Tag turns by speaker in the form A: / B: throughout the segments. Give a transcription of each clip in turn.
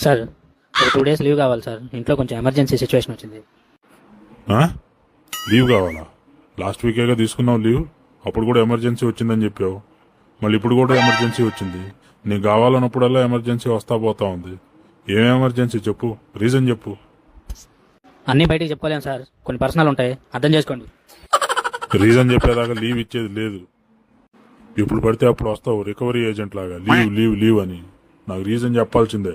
A: Sir ఒక 2 days leave కావాలి sir, ఇంట్లో కొంచెం ఎమర్జెన్సీ సిచ్యువేషన్ వచ్చింది.
B: లీవ్ కావాలా? లాస్ట్ వీకేగా తీసుకున్నావు లీవ్, అప్పుడు కూడా ఎమర్జెన్సీ వచ్చిందని చెప్పావు. మళ్ళీ ఇప్పుడు కూడా ఎమర్జెన్సీ వచ్చింది. నీకు కావాలన్నప్పుడల్లా ఎమర్జెన్సీ వస్తా పోతా ఉంది. ఏం ఎమర్జెన్సీ చెప్పు, రీజన్ చెప్పు.
A: అన్నీ బయటికి చెప్పుకోలేము సార్, కొన్ని పర్సనల్ ఉంటాయి, అర్థం చేసుకోండి.
B: రీజన్ చెప్పేదాకా లీవ్ ఇచ్చేది లేదు. ఇప్పుడు పడితే అప్పుడు వస్తావు రికవరీ ఏజెంట్ లాగా లీవ్ లీవ్ లీవ్ అని. నాకు రీజన్ చెప్పాల్సిందే.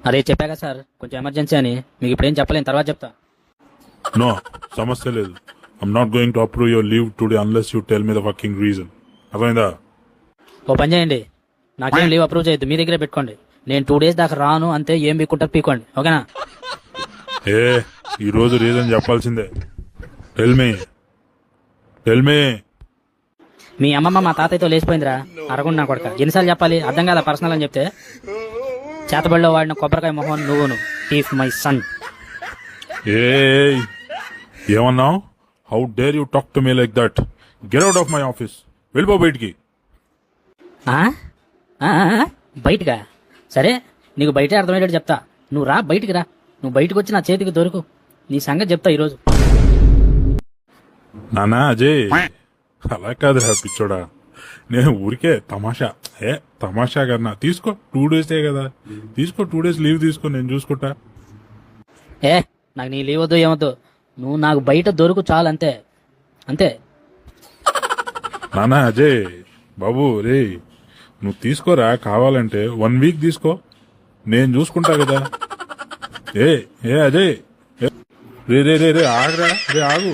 A: అదే చెప్పాక సార్ కొంచెం ఎమర్జెన్సీ అని, మీకు ఇప్పుడేం చెప్పలేను, తర్వాత చెప్తా.
B: నో, సమస్య లేదు. I'm not going to approve your leave today unless you tell me the fucking reason. అర్థమైందా?
A: ఓ పని చేయండి, నాకేం లీవ్ అప్రూవ్ చేయొద్దు, మీ దగ్గరే పెట్టుకోండి. నేను 2 days దాకా రాను, అంతే. ఏం పీక్కుంటారు పీకోండి, ఓకేనా?
B: ఈ రోజు రీజన్ చెప్పాల్సిందే. Tell me.
A: మీ అమ్మమ్మ మా తాతయ్యతో లేచిపోయిందిరా, అరగుండా కొడక. ఎన్నిసార్లు చెప్పాలి, అర్థం కాదా పర్సనల్ అని చెప్తే? చేతబడిలో వాడిన కొబ్బరికాయ మొహం నువ్వును. Thief my son.
B: ఏమన్నావు? How dare you talk to me like that? Get out of my office. వెళ్ళిపో బయటికి.
A: బయటగా? సరే, నీకు బయటే అర్థమయ్యేటట్టు చెప్తా. నువ్వు రా, బయటికి రా. నువ్వు బయటకు వచ్చి నా చేతికి దొరుకు, నీ సంగతి చెప్తా ఈరోజు.
B: నానా అజయ్, అలా కాదురా పిచ్చోడా, నేను ఊరికే తమాషా కన్నా. తీసుకో, 2 days కదా, తీసుకో. 2 days లీవ్ తీసుకో, నేను చూసుకుంటా.
A: నాకు నీ లీవ్ వద్దు, ఏమొద్దు. నువ్వు నాకు బయట దొరుకు చాలు, అంతే అంతే.
B: నానా అజయ్ బాబు, రే నువ్వు తీసుకోరా, కావాలంటే 1 week తీసుకో, నేను చూసుకుంటా కదా. అజయ్ రే ఆగరా, ఆగు.